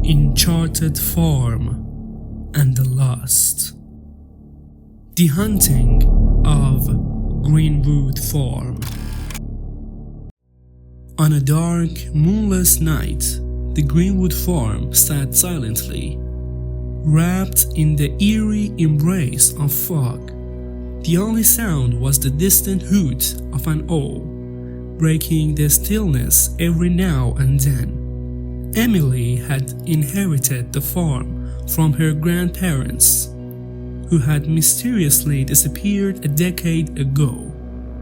Uncharted Farm and the Lost. The Haunting of Greenwood Farm. On a dark, moonless night, the Greenwood Farm sat silently, wrapped in the eerie embrace of fog. The only sound was the distant hoot of an owl, breaking the stillness every now and then. Emily had inherited the farm from her grandparents, who had mysteriously disappeared a decade ago.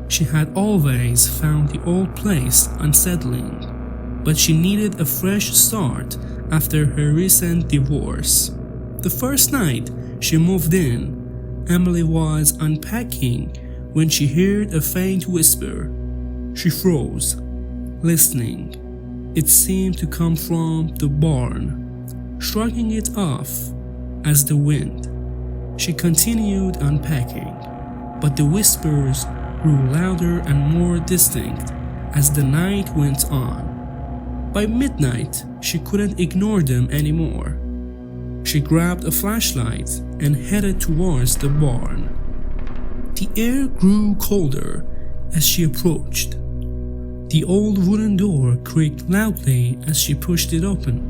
She had always found the old place unsettling, but she needed a fresh start after her recent divorce. The first night she moved in, Emily was unpacking when she heard a faint whisper. She froze, listening. It seemed to come from the barn, shrugging it off as the wind. She continued unpacking, but the whispers grew louder and more distinct as the night went on. By midnight, she couldn't ignore them anymore. She grabbed a flashlight and headed towards the barn. The air grew colder as she approached. The old wooden door creaked loudly as she pushed it open.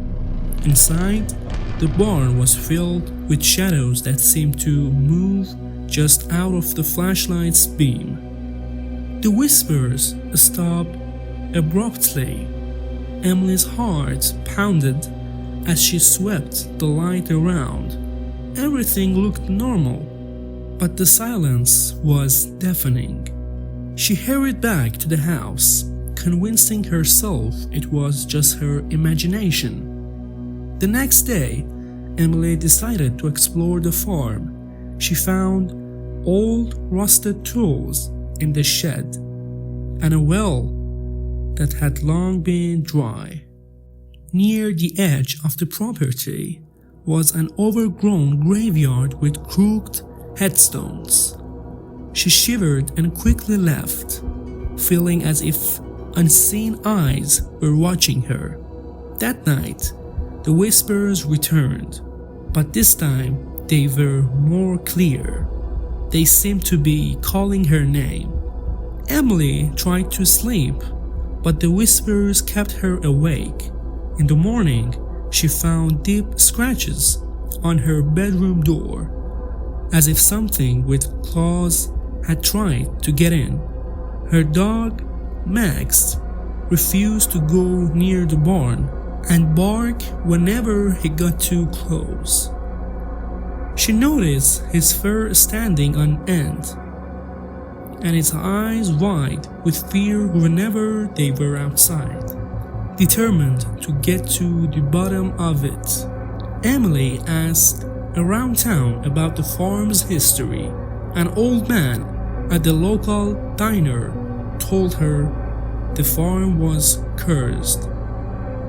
Inside, the barn was filled with shadows that seemed to move just out of the flashlight's beam. The whispers stopped abruptly. Emily's heart pounded as she swept the light around. Everything looked normal, but the silence was deafening. She hurried back to the house, convincing herself it was just her imagination. The next day, Emily decided to explore the farm. She found old rusted tools in the shed and a well that had long been dry. Near the edge of the property was an overgrown graveyard with crooked headstones. She shivered and quickly left, feeling as if unseen eyes were watching her. That night, the whispers returned, but this time they were more clear. They seemed to be calling her name. Emily tried to sleep, but the whispers kept her awake. In the morning, she found deep scratches on her bedroom door, as if something with claws had tried to get in. Her dog, Max, refused to go near the barn and barked whenever he got too close. She noticed his fur standing on end and his eyes wide with fear whenever they were outside. Determined to get to the bottom of it, Emily asked around town about the farm's history. An old man at the local diner told her the farm was cursed.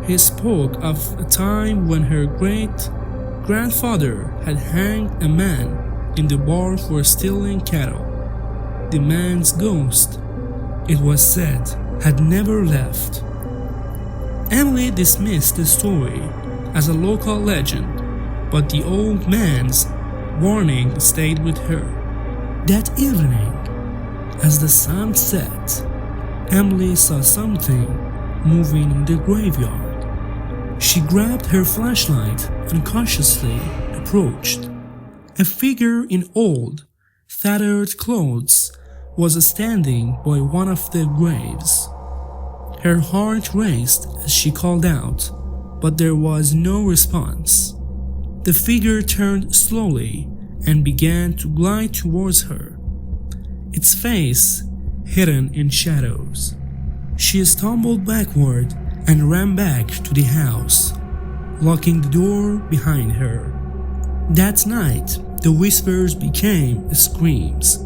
He spoke of a time when her great-grandfather had hanged a man in the barn for stealing cattle. The man's ghost, it was said, had never left. Emily dismissed the story as a local legend, but the old man's warning stayed with her. That evening, as the sun set, Emily saw something moving in the graveyard. She grabbed her flashlight and cautiously approached. A figure in old, tattered clothes was standing by one of the graves. Her heart raced as she called out, but there was no response. The figure turned slowly and began to glide towards her, its face hidden in shadows. She stumbled backward and ran back to the house, locking the door behind her. That night, the whispers became screams.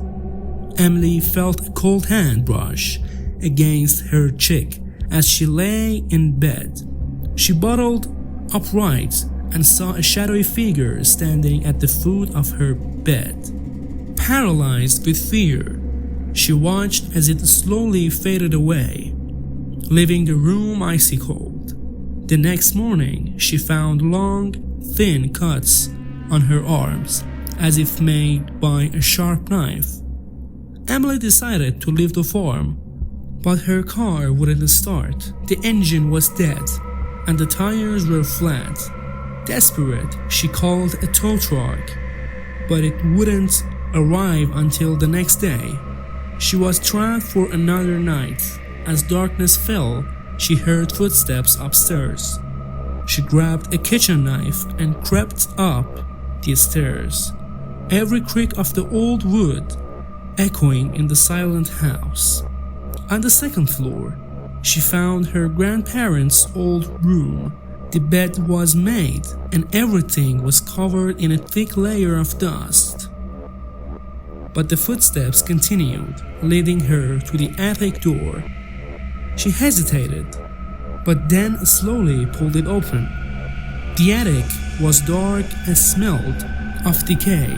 Emily felt a cold hand brush against her cheek as she lay in bed. She bottled upright and saw a shadowy figure standing at the foot of her bed. Paralyzed with fear, she watched as it slowly faded away, leaving the room icy cold. The next morning, she found long, thin cuts on her arms, as if made by a sharp knife. Emily decided to leave the farm, but her car wouldn't start. The engine was dead, and the tires were flat. Desperate, she called a tow truck, but it wouldn't arrive until the next day. She was trapped for another night. As darkness fell, she heard footsteps upstairs. She grabbed a kitchen knife and crept up the stairs, every creak of the old wood echoing in the silent house. On the second floor, she found her grandparents' old room. The bed was made, and everything was covered in a thick layer of dust. But the footsteps continued, leading her to the attic door. She hesitated, but then slowly pulled it open. The attic was dark and smelled of decay.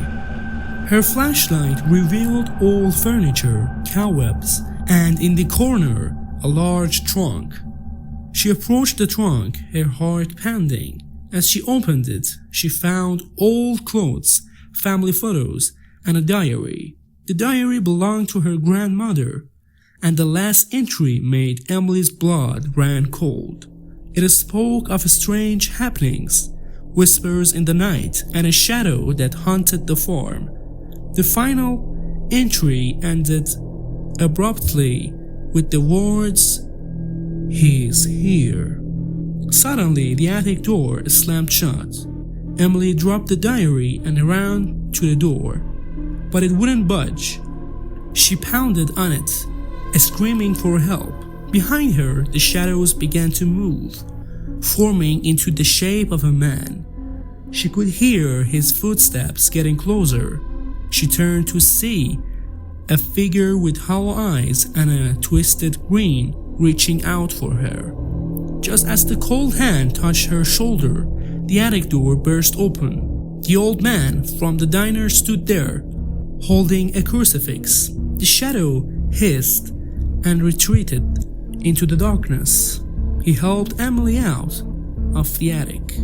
Her flashlight revealed old furniture, cobwebs, and in the corner, a large trunk. She approached the trunk, her heart pounding. As she opened it, she found old clothes, family photos, and a diary. The diary belonged to her grandmother, and the last entry made Emily's blood run cold. It spoke of strange happenings, whispers in the night, and a shadow that haunted the farm. The final entry ended abruptly with the words, "He's here." Suddenly, the attic door slammed shut. Emily dropped the diary and ran to the door, but it wouldn't budge. She pounded on it, screaming for help. Behind her, the shadows began to move, forming into the shape of a man. She could hear his footsteps getting closer. She turned to see a figure with hollow eyes and a twisted grin reaching out for her. Just as the cold hand touched her shoulder, the attic door burst open. The old man from the diner stood there, holding a crucifix. The shadow hissed and retreated into the darkness. He helped Emily out of the attic,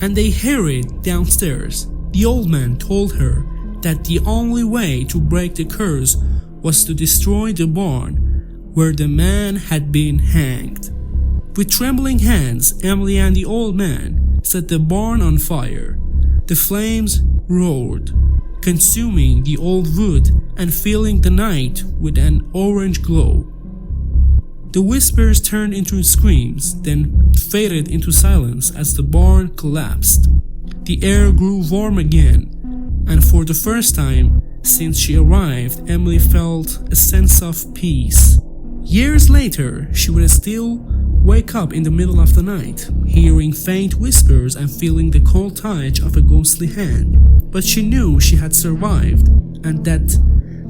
and they hurried downstairs. The old man told her that the only way to break the curse was to destroy the barn where the man had been hanged. With trembling hands, Emily and the old man set the barn on fire. The flames roared, consuming the old wood and filling the night with an orange glow. The whispers turned into screams, then faded into silence as the barn collapsed. The air grew warm again, and for the first time since she arrived, Emily felt a sense of peace. Years later, she would still wake up in the middle of the night, hearing faint whispers and feeling the cold touch of a ghostly hand. But she knew she had survived, and that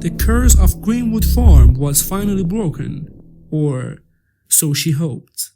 the curse of Greenwood Farm was finally broken, or so she hoped.